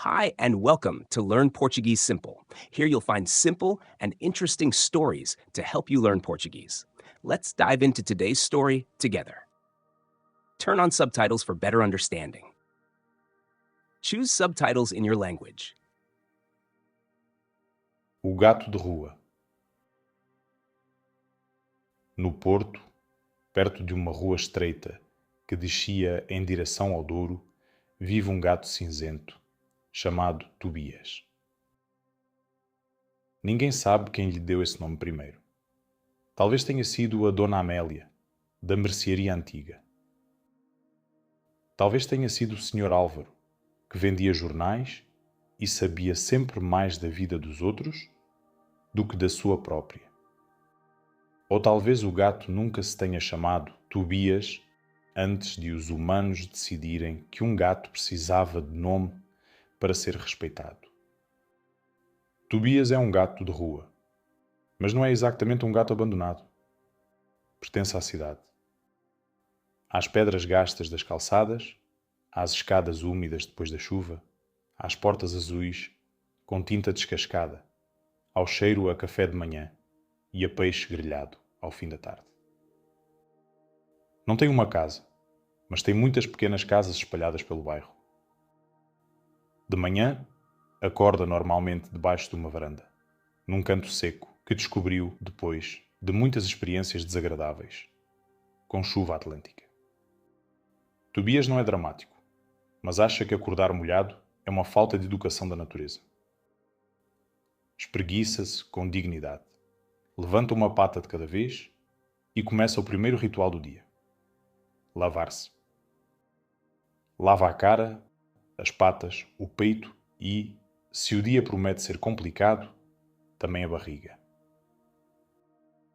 Hi, and welcome to Learn Portuguese Simple. Here you'll find simple and interesting stories to help you learn Portuguese. Let's dive into today's story together. Turn on subtitles for better understanding. Choose subtitles in your language. O gato de rua. No Porto, perto de uma rua estreita que descia em direção ao Douro, vive um gato cinzento, chamado Tobias. Ninguém sabe quem lhe deu esse nome primeiro. Talvez tenha sido a Dona Amélia, da mercearia antiga. Talvez tenha sido o Sr. Álvaro, que vendia jornais e sabia sempre mais da vida dos outros do que da sua própria. Ou talvez o gato nunca se tenha chamado Tobias antes de os humanos decidirem que um gato precisava de nome para ser respeitado. Tobias é um gato de rua, mas não é exatamente um gato abandonado. Pertence à cidade. Às pedras gastas das calçadas, às escadas úmidas depois da chuva, às portas azuis com tinta descascada, ao cheiro a café de manhã e a peixe grelhado ao fim da tarde. Não tem uma casa, mas tem muitas pequenas casas espalhadas pelo bairro. De manhã, acorda normalmente debaixo de uma varanda, num canto seco que descobriu depois de muitas experiências desagradáveis, com chuva atlântica. Tobias não é dramático, mas acha que acordar molhado é uma falta de educação da natureza. Espreguiça-se com dignidade, levanta uma pata de cada vez e começa o primeiro ritual do dia: lavar-se. Lava a cara, as patas, o peito e, se o dia promete ser complicado, também a barriga.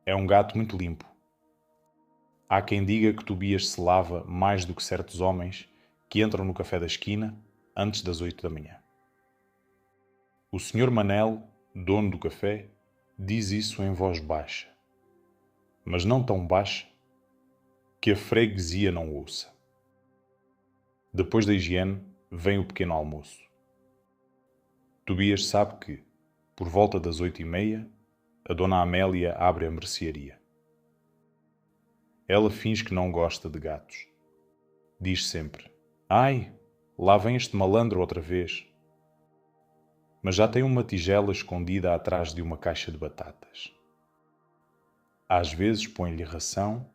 É um gato muito limpo. Há quem diga que Tobias se lava mais do que certos homens que entram no café da esquina antes das 8 da manhã. O Sr. Manel, dono do café, diz isso em voz baixa, mas não tão baixa que a freguesia não ouça. Depois da higiene, vem o pequeno almoço. Tobias sabe que, por volta das 8h30, a Dona Amélia abre a mercearia. Ela finge que não gosta de gatos. Diz sempre: "Ai, lá vem este malandro outra vez." Mas já tem uma tigela escondida atrás de uma caixa de batatas. Às vezes põe-lhe ração,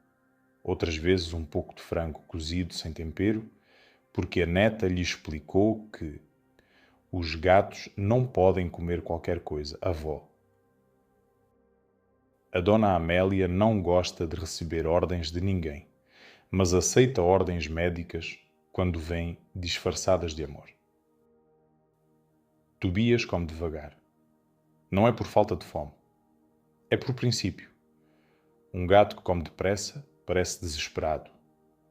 outras vezes um pouco de frango cozido sem tempero, porque a neta lhe explicou que os gatos não podem comer qualquer coisa, avó. A Dona Amélia não gosta de receber ordens de ninguém, mas aceita ordens médicas quando vêm disfarçadas de amor. Tobias come devagar. Não é por falta de fome. É por princípio. Um gato que come depressa parece desesperado,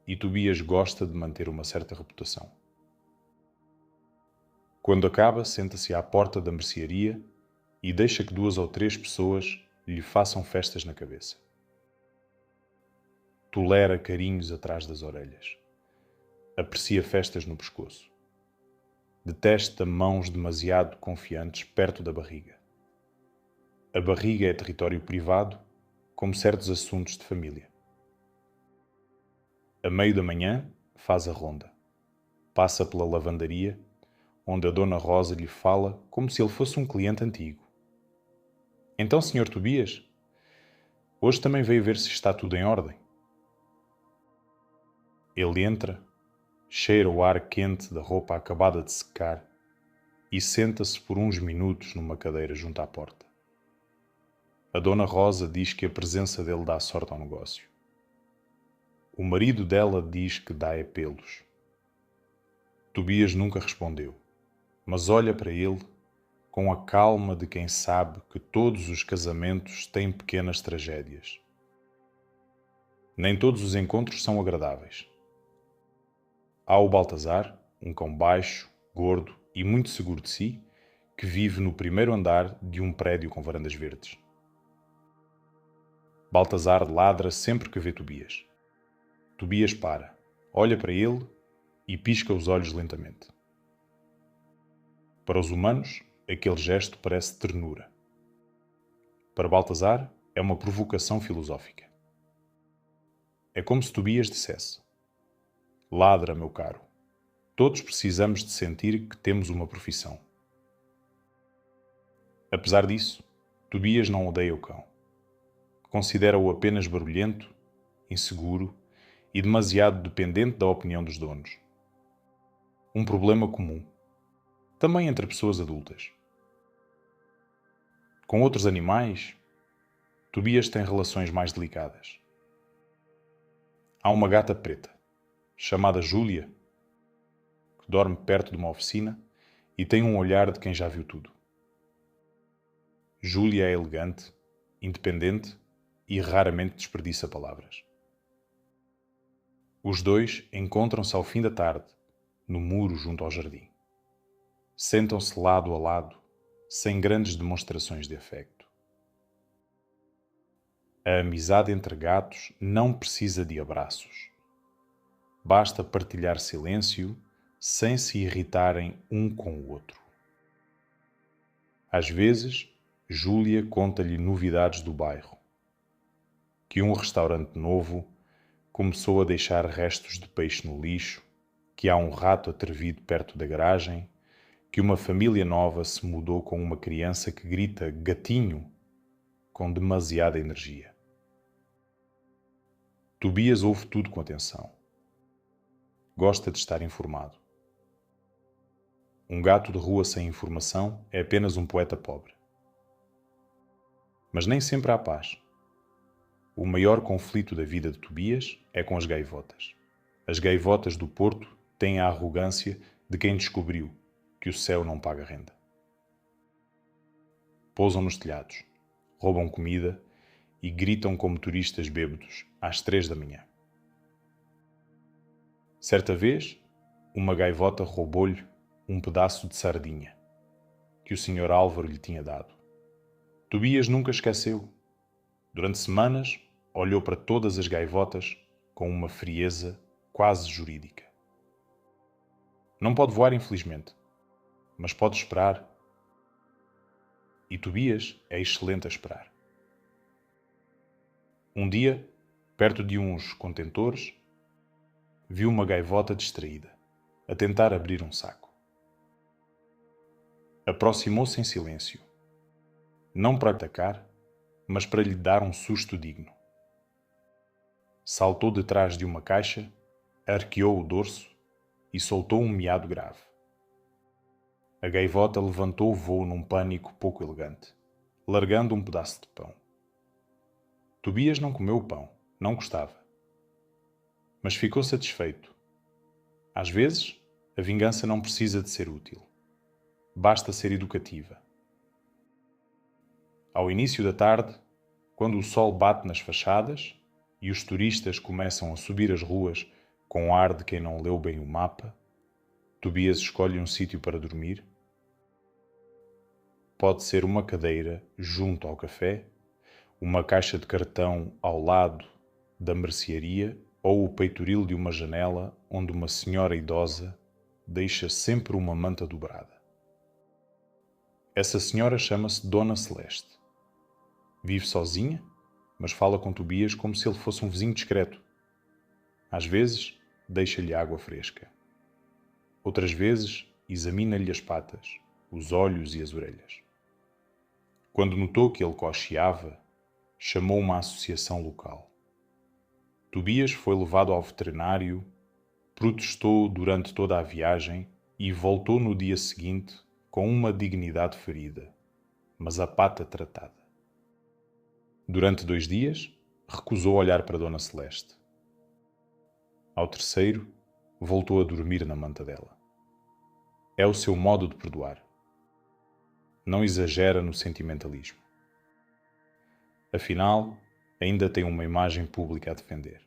e Tobias gosta de manter uma certa reputação. Quando acaba, senta-se à porta da mercearia e deixa que 2 ou 3 pessoas lhe façam festas na cabeça. Tolera carinhos atrás das orelhas. Aprecia festas no pescoço. Detesta mãos demasiado confiantes perto da barriga. A barriga é território privado, como certos assuntos de família. A meio da manhã, faz a ronda. Passa pela lavandaria, onde a Dona Rosa lhe fala como se ele fosse um cliente antigo. "Então, Sr. Tobias, hoje também veio ver se está tudo em ordem." Ele entra, cheira o ar quente da roupa acabada de secar e senta-se por uns minutos numa cadeira junto à porta. A Dona Rosa diz que a presença dele dá sorte ao negócio. O marido dela diz que dá é pelos. Tobias nunca respondeu, mas olha para ele com a calma de quem sabe que todos os casamentos têm pequenas tragédias. Nem todos os encontros são agradáveis. Há o Baltazar, um cão baixo, gordo e muito seguro de si, que vive no primeiro andar de um prédio com varandas verdes. Baltazar ladra sempre que vê Tobias. Tobias para, olha para ele e pisca os olhos lentamente. Para os humanos, aquele gesto parece ternura. Para Baltazar, é uma provocação filosófica. É como se Tobias dissesse: ladra, meu caro. Todos precisamos de sentir que temos uma profissão. Apesar disso, Tobias não odeia o cão. Considera-o apenas barulhento, inseguro e demasiado dependente da opinião dos donos. Um problema comum, também entre pessoas adultas. Com outros animais, Tobias tem relações mais delicadas. Há uma gata preta, chamada Júlia, que dorme perto de uma oficina e tem um olhar de quem já viu tudo. Júlia é elegante, independente e raramente desperdiça palavras. Os dois encontram-se ao fim da tarde, no muro junto ao jardim. Sentam-se lado a lado, sem grandes demonstrações de afecto. A amizade entre gatos não precisa de abraços. Basta partilhar silêncio sem se irritarem um com o outro. Às vezes, Júlia conta-lhe novidades do bairro. Que um restaurante novo começou a deixar restos de peixe no lixo, que há um rato atrevido perto da garagem, que uma família nova se mudou com uma criança que grita gatinho com demasiada energia. Tobias ouve tudo com atenção. Gosta de estar informado. Um gato de rua sem informação é apenas um poeta pobre. Mas nem sempre há paz. O maior conflito da vida de Tobias é com as gaivotas. As gaivotas do Porto têm a arrogância de quem descobriu que o céu não paga renda. Pousam nos telhados, roubam comida e gritam como turistas bêbados às 3 da manhã. Certa vez, uma gaivota roubou-lhe um pedaço de sardinha que o Sr. Álvaro lhe tinha dado. Tobias nunca esqueceu. Durante semanas, olhou para todas as gaivotas com uma frieza quase jurídica. Não pode voar, infelizmente, mas pode esperar. E Tobias é excelente a esperar. Um dia, perto de uns contentores, viu uma gaivota distraída, a tentar abrir um saco. Aproximou-se em silêncio, não para atacar, mas para lhe dar um susto digno. Saltou detrás de uma caixa, arqueou o dorso e soltou um miado grave. A gaivota levantou o voo num pânico pouco elegante, largando um pedaço de pão. Tobias não comeu o pão, não gostava. Mas ficou satisfeito. Às vezes, a vingança não precisa de ser útil. Basta ser educativa. Ao início da tarde, quando o sol bate nas fachadas e os turistas começam a subir as ruas com ar de quem não leu bem o mapa, Tobias escolhe um sítio para dormir. Pode ser uma cadeira junto ao café, uma caixa de cartão ao lado da mercearia ou o peitoril de uma janela onde uma senhora idosa deixa sempre uma manta dobrada. Essa senhora chama-se Dona Celeste. Vive sozinha, mas fala com Tobias como se ele fosse um vizinho discreto. Às vezes, deixa-lhe água fresca. Outras vezes, examina-lhe as patas, os olhos e as orelhas. Quando notou que ele cocheava, chamou uma associação local. Tobias foi levado ao veterinário, protestou durante toda a viagem e voltou no dia seguinte com uma dignidade ferida, mas a pata tratada. Durante 2 dias, recusou olhar para Dona Celeste. Ao terceiro, voltou a dormir na manta dela. É o seu modo de perdoar. Não exagera no sentimentalismo. Afinal, ainda tem uma imagem pública a defender.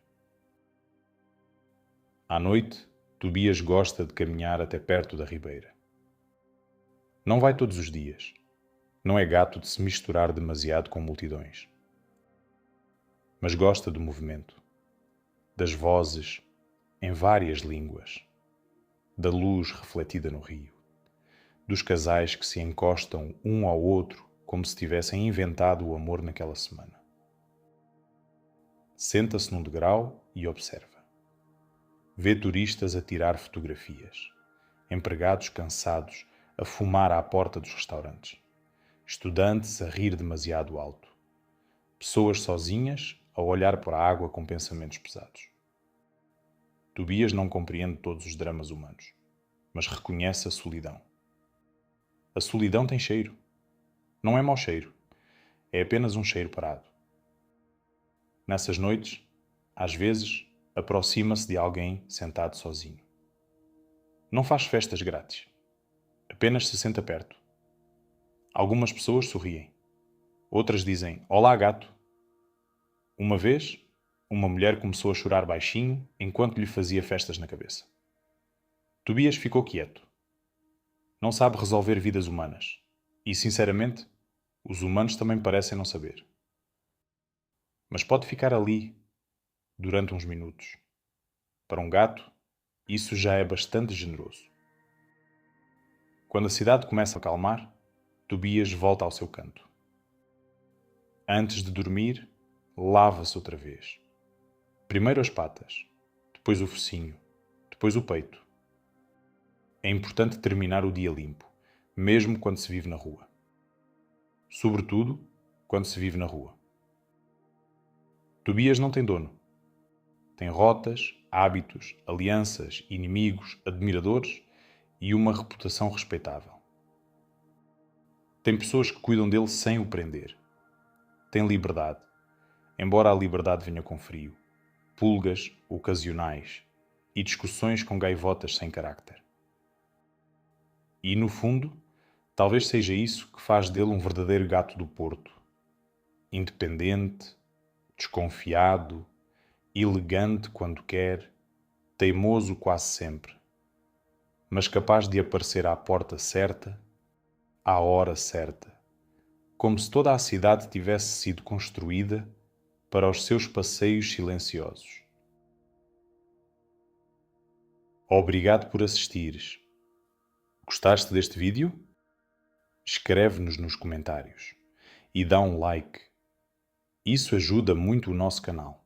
À noite, Tobias gosta de caminhar até perto da ribeira. Não vai todos os dias. Não é gato de se misturar demasiado com multidões. Mas gosta do movimento, das vozes em várias línguas, da luz refletida no rio, dos casais que se encostam um ao outro como se tivessem inventado o amor naquela semana. Senta-se num degrau e observa. Vê turistas a tirar fotografias, empregados cansados a fumar à porta dos restaurantes, estudantes a rir demasiado alto, pessoas sozinhas a olhar para a água com pensamentos pesados. Tobias não compreende todos os dramas humanos, mas reconhece a solidão. A solidão tem cheiro. Não é mau cheiro. É apenas um cheiro parado. Nessas noites, às vezes, aproxima-se de alguém sentado sozinho. Não faz festas grátis. Apenas se senta perto. Algumas pessoas sorriem. Outras dizem, olá gato. Uma vez, uma mulher começou a chorar baixinho enquanto lhe fazia festas na cabeça. Tobias ficou quieto. Não sabe resolver vidas humanas. E, sinceramente, os humanos também parecem não saber. Mas pode ficar ali, durante uns minutos. Para um gato, isso já é bastante generoso. Quando a cidade começa a acalmar, Tobias volta ao seu canto. Antes de dormir, lava-se outra vez. Primeiro as patas, depois o focinho, depois o peito. É importante terminar o dia limpo, mesmo quando se vive na rua. Sobretudo, quando se vive na rua. Tobias não tem dono. Tem rotas, hábitos, alianças, inimigos, admiradores e uma reputação respeitável. Tem pessoas que cuidam dele sem o prender. Tem liberdade, embora a liberdade venha com frio, pulgas ocasionais e discussões com gaivotas sem carácter. E, no fundo, talvez seja isso que faz dele um verdadeiro gato do Porto. Independente, desconfiado, elegante quando quer, teimoso quase sempre, mas capaz de aparecer à porta certa, à hora certa, como se toda a cidade tivesse sido construída para os seus passeios silenciosos. Obrigado por assistires. Gostaste deste vídeo? Escreve-nos nos comentários e dá um like. Isso ajuda muito o nosso canal.